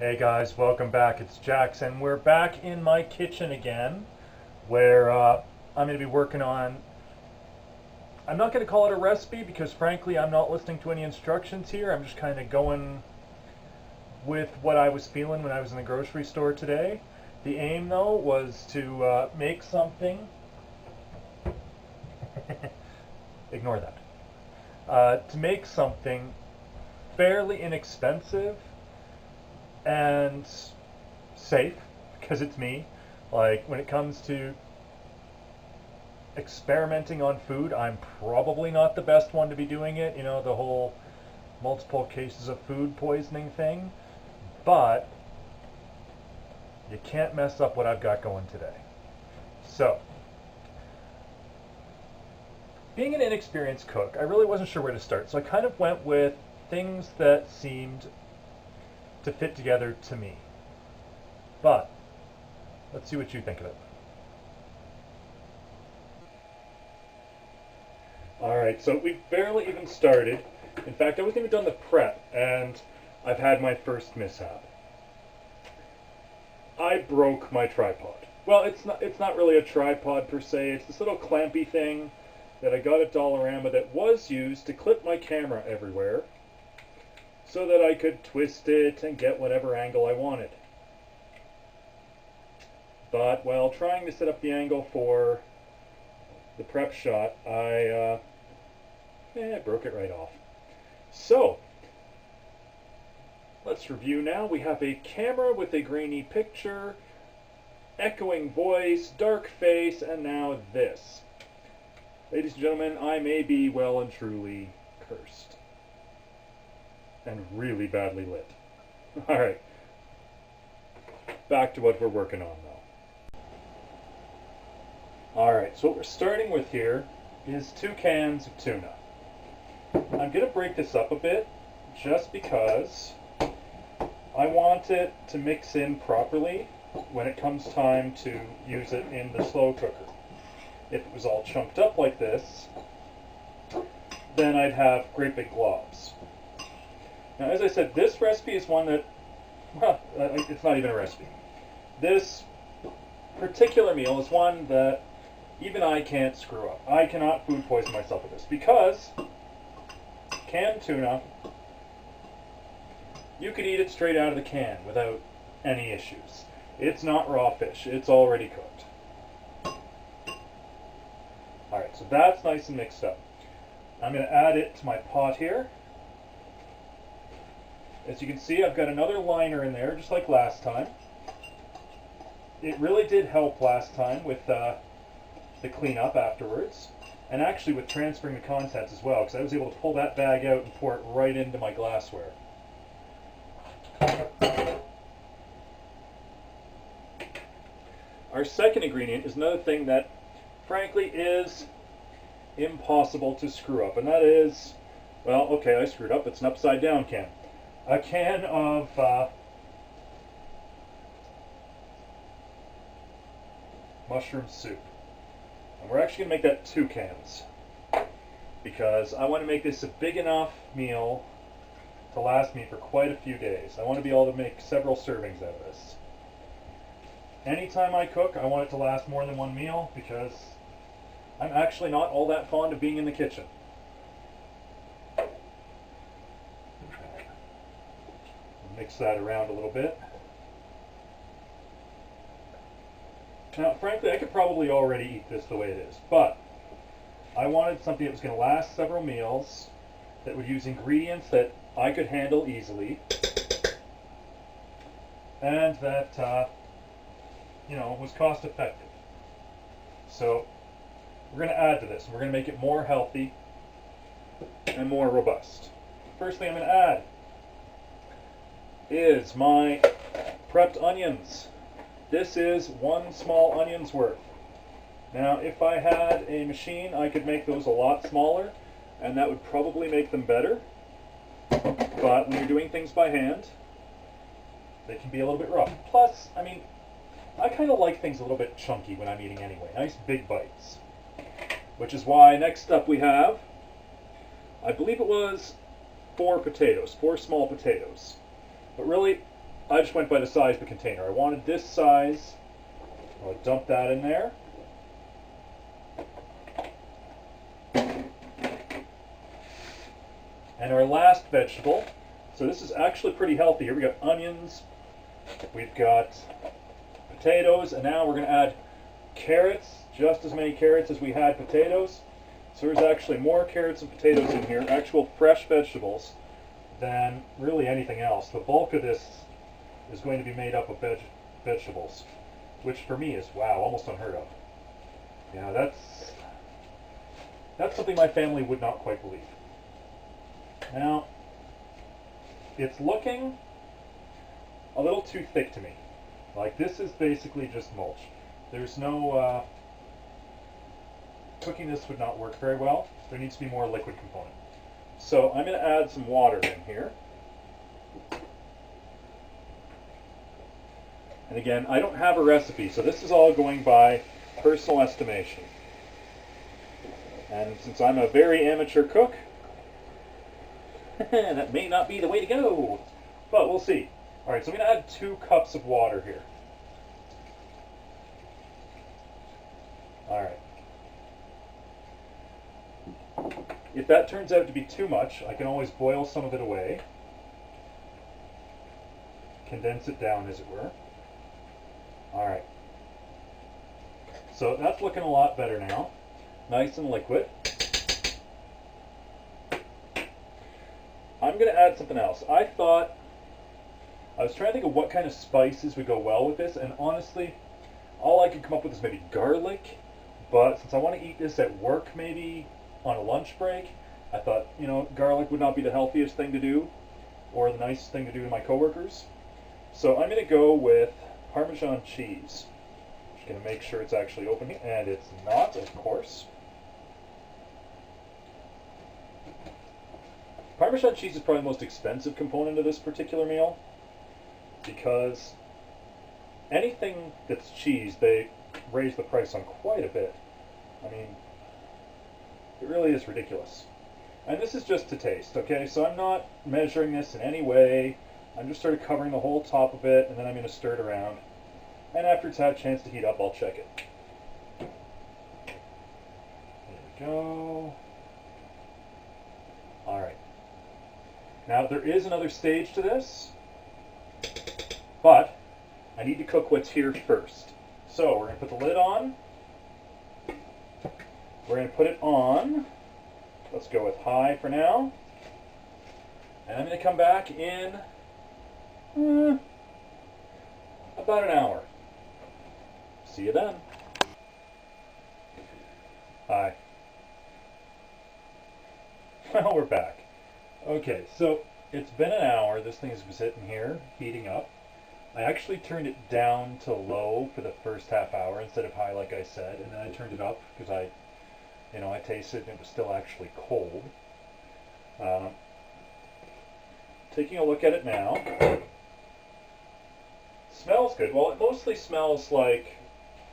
Hey guys, welcome back. It's Jackson. We're back in my kitchen again, where I'm going to be working on. I'm not going to call it a recipe because, frankly, I'm not listening to any instructions here. I'm just kind of going with what I was feeling when I was in the grocery store today. The aim, though, was to make something. Ignore that. To make something fairly inexpensive and safe, because it's me. Like, when it comes to experimenting on food, I'm probably not the best one to be doing it. You know, the whole multiple cases of food poisoning thing. But you can't mess up what I've got going today. So, being an inexperienced cook, I really wasn't sure where to start. So I kind of went with things that seemed to fit together to me. But let's see what you think of it. Alright, so we've barely even started. In fact, I wasn't even done the prep, and I've had my first mishap. I broke my tripod. Well, it's not really a tripod per se. It's this little clampy thing that I got at Dollarama that was used to clip my camera everywhere so that I could twist it and get whatever angle I wanted. But while trying to set up the angle for the prep shot, I broke it right off. So, let's review now. We have a camera with a grainy picture, echoing voice, dark face, and now this. Ladies and gentlemen, I may be well and truly cursed. And really badly lit. Alright. Back to what we're working on though. Alright, so what we're starting with here is 2 cans of tuna. I'm going to break this up a bit just because I want it to mix in properly when it comes time to use it in the slow cooker. If it was all chunked up like this, then I'd have great big globs. Now, as I said, this recipe is one that, well, it's not even a recipe. This particular meal is one that even I can't screw up. I cannot food poison myself with this because canned tuna, you could eat it straight out of the can without any issues. It's not raw fish. It's already cooked. Alright, so that's nice and mixed up. I'm going to add it to my pot here. As you can see, I've got another liner in there, just like last time. It really did help last time with the cleanup afterwards, and actually with transferring the contents as well, because I was able to pull that bag out and pour it right into my glassware. Our second ingredient is another thing that, frankly, is impossible to screw up, and that is, well, okay, I screwed up. It's an upside down can. A can of mushroom soup. And we're actually going to make that 2 cans because I want to make this a big enough meal to last me for quite a few days. I want to be able to make several servings out of this. Anytime I cook, I want it to last more than one meal because I'm actually not all that fond of being in the kitchen. Mix that around a little bit. Now, frankly, I could probably already eat this the way it is, but I wanted something that was going to last several meals, that would use ingredients that I could handle easily, and that, was cost effective. So, we're going to add to this, and we're going to make it more healthy and more robust. First thing I'm going to add is my prepped onions. This is 1 small onion's worth. Now, if I had a machine, I could make those a lot smaller, and that would probably make them better. But when you're doing things by hand, they can be a little bit rough. Plus, I kind of like things a little bit chunky when I'm eating anyway. Nice big bites. Which is why next up we have, I believe it was 4 potatoes, 4 small potatoes. But really, I just went by the size of the container. I wanted this size. I'll dump that in there. And our last vegetable, so this is actually pretty healthy. Here we got onions, we've got potatoes, and now we're going to add carrots, just as many carrots as we had potatoes. So there's actually more carrots and potatoes in here, actual fresh vegetables, than really anything else. The bulk of this is going to be made up of vegetables, which for me is, wow, almost unheard of. Yeah, that's something my family would not quite believe. Now, it's looking a little too thick to me. Like, this is basically just mulch. There's no, cooking this would not work very well. There needs to be more liquid component. So I'm going to add some water in here. And again, I don't have a recipe, so this is all going by personal estimation. And since I'm a very amateur cook, that may not be the way to go, but we'll see. Alright, so I'm going to add 2 cups of water here. Alright. If that turns out to be too much, I can always boil some of it away. Condense it down, as it were. Alright. So that's looking a lot better now. Nice and liquid. I'm going to add something else. I was trying to think of what kind of spices would go well with this, and honestly, all I could come up with is maybe garlic, but since I want to eat this at work maybe on a lunch break, I thought, you know, garlic would not be the healthiest thing to do, or the nicest thing to do to my coworkers. So I'm going to go with Parmesan cheese. Just going to make sure it's actually open here, and it's not, of course. Parmesan cheese is probably the most expensive component of this particular meal, because anything that's cheese, they raise the price on quite a bit. I mean, it really is ridiculous. And this is just to taste, okay? So I'm not measuring this in any way. I'm just sort of covering the whole top of it, and then I'm going to stir it around. And after it's had a chance to heat up, I'll check it. There we go. Alright. Now, there is another stage to this, but I need to cook what's here first. So, we're going to put the lid on. We're going to put it on. Let's go with high for now. And I'm going to come back in about an hour. See you then. Hi. Well, we're back. Okay, so it's been an hour. This thing has been sitting here, heating up. I actually turned it down to low for the first half hour instead of high, like I said, and then I turned it up because I tasted it and it was still actually cold. Taking a look at it now. Smells good. Well, it mostly smells like,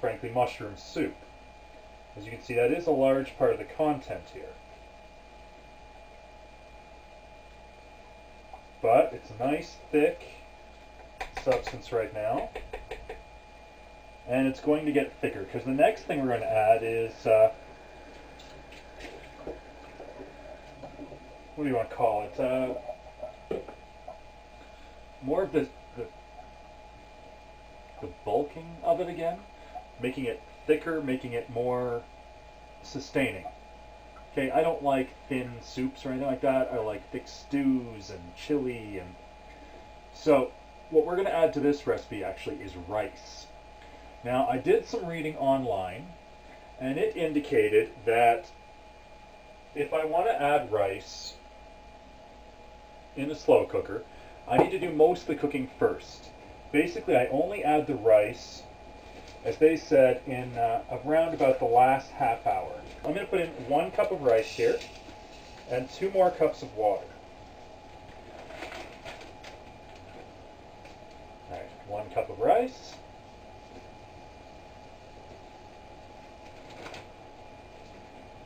frankly, mushroom soup. As you can see, that is a large part of the content here. But it's a nice, thick substance right now. And it's going to get thicker, because the next thing we're going to add is, what do you want to call it? More of the bulking of it again. Making it thicker, making it more sustaining. Okay, I don't like thin soups or anything like that. I like thick stews and chili. And so what we're going to add to this recipe actually is rice. Now, I did some reading online, and it indicated that if I want to add rice in a slow cooker, I need to do most of the cooking first. Basically, I only add the rice, as they said, in around about the last half hour. I'm going to put in 1 cup of rice here, and 2 more cups of water. Alright, 1 cup of rice.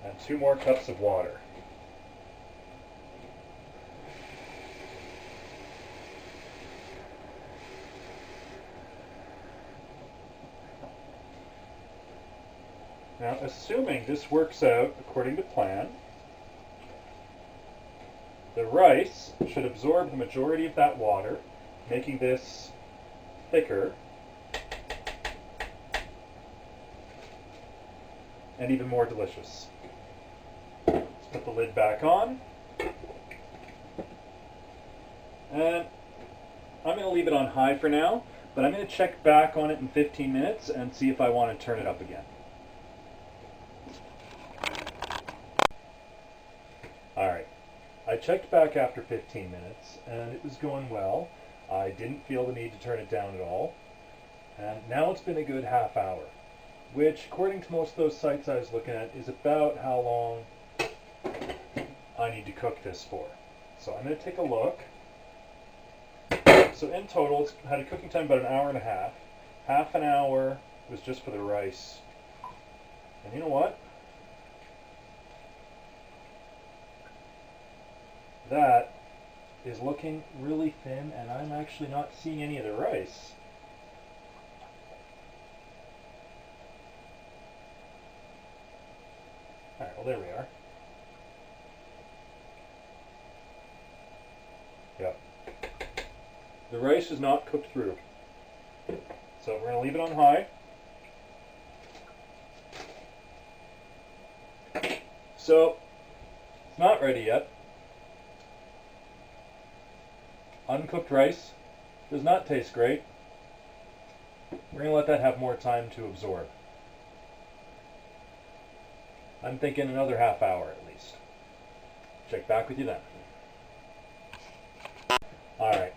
And 2 more cups of water. Now, assuming this works out according to plan, the rice should absorb the majority of that water, making this thicker and even more delicious. Let's put the lid back on. And I'm going to leave it on high for now, but I'm going to check back on it in 15 minutes and see if I want to turn it up again. Alright, I checked back after 15 minutes and it was going well. I didn't feel the need to turn it down at all. And now it's been a good half hour, which according to most of those sites I was looking at is about how long I need to cook this for. So I'm going to take a look. So in total, it's had a cooking time about an hour and a half. Half an hour was just for the rice. And you know what? That is looking really thin, and I'm actually not seeing any of the rice. Alright, well there we are. Yep. The rice is not cooked through. So we're going to leave it on high. So, it's not ready yet. Uncooked rice does not taste great. We're going to let that have more time to absorb. I'm thinking another half hour at least. Check back with you then. Alright.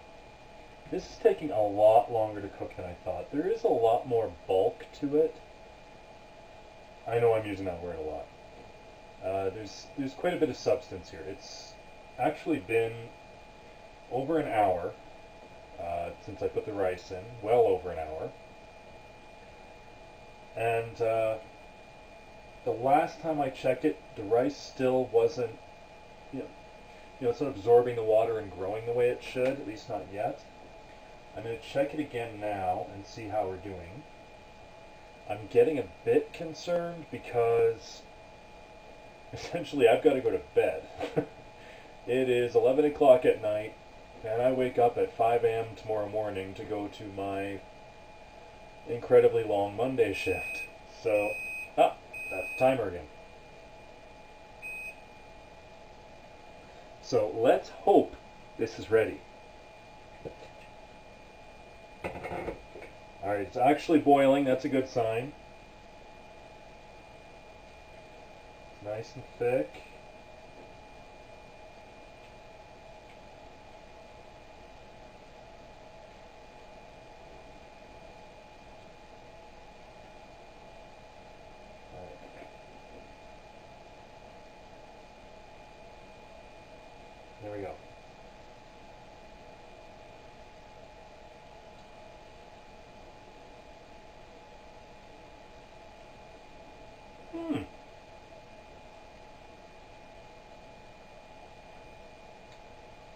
This is taking a lot longer to cook than I thought. There is a lot more bulk to it. I know I'm using that word a lot. There's quite a bit of substance here. It's actually been over an hour since I put the rice in, well over an hour. And the last time I checked it, the rice still wasn't, it's not absorbing the water and growing the way it should, at least not yet. I'm going to check it again now and see how we're doing. I'm getting a bit concerned because essentially I've got to go to bed. It is 11 o'clock at night and I wake up at 5 a.m. tomorrow morning to go to my incredibly long Monday shift. So, that's the timer again. So let's hope this is ready. Alright, it's actually boiling, that's a good sign. It's nice and thick. There we go.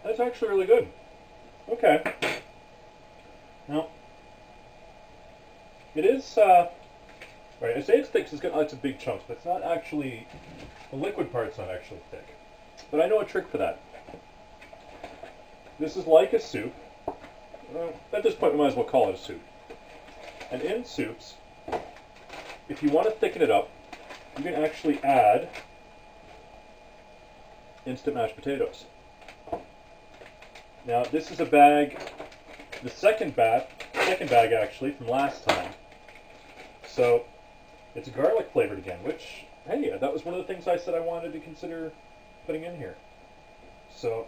That's actually really good. Okay. Now, it is, right, I say it's thick because it's got lots of big chunks, but it's not actually, the liquid part's not actually thick. But I know a trick for that. This is like a soup. At this point, we might as well call it a soup. And in soups, if you want to thicken it up, you can actually add instant mashed potatoes. Now, this is a bag, the second bag actually from last time. So, it's garlic flavored again, which, hey, that was one of the things I said I wanted to consider putting in here. So,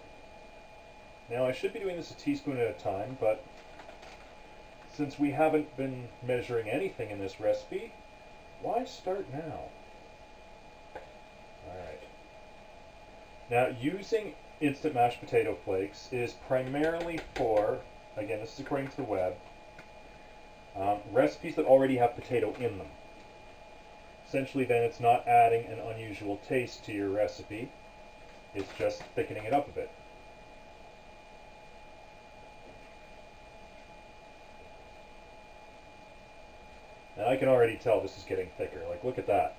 now I should be doing this a teaspoon at a time, but since we haven't been measuring anything in this recipe, why start now? Alright. Now, using instant mashed potato flakes is primarily for, again, this is according to the web, recipes that already have potato in them. Essentially, then, it's not adding an unusual taste to your recipe. It's just thickening it up a bit. And I can already tell this is getting thicker. Like, look at that.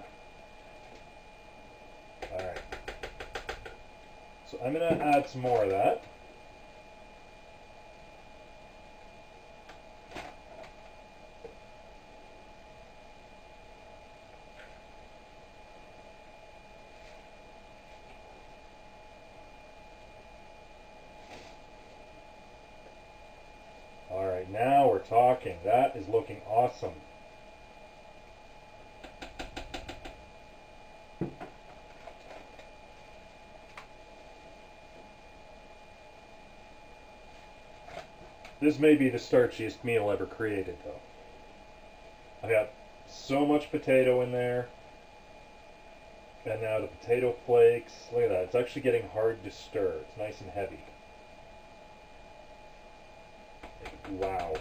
So I'm going to add some more of that. All right, now we're talking. That is looking awesome. This may be the starchiest meal ever created, though. I got so much potato in there. And now the potato flakes. Look at that. It's actually getting hard to stir. It's nice and heavy. Wow.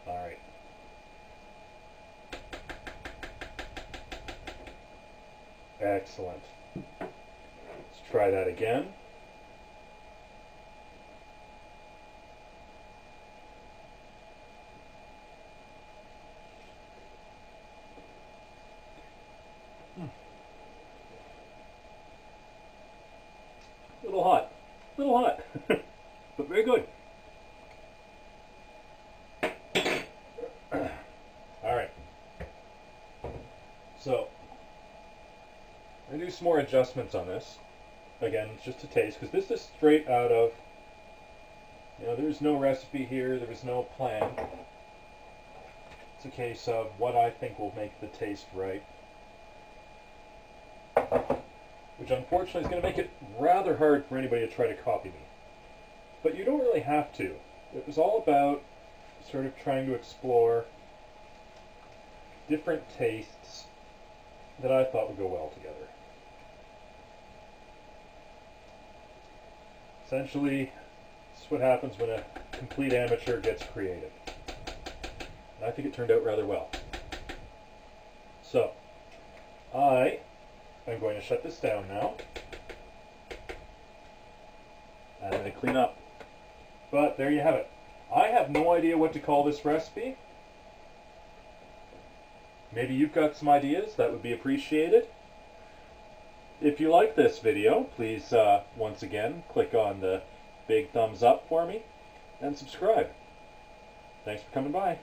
Alright. Excellent. Let's try that again. A little hot. A little hot. But very good. Alright. So, I'm going to do some more adjustments on this. Again, just to taste, because this is straight out of, there's no recipe here, there was no plan. It's a case of what I think will make the taste right. Which unfortunately is going to make it rather hard for anybody to try to copy me. But you don't really have to. It was all about sort of trying to explore different tastes that I thought would go well together. Essentially, this is what happens when a complete amateur gets creative. And I think it turned out rather well. So, I'm going to shut this down now. And I'm going to clean up. But there you have it. I have no idea what to call this recipe. Maybe you've got some ideas. That would be appreciated. If you like this video, please, once again, click on the big thumbs up for me and subscribe. Thanks for coming by.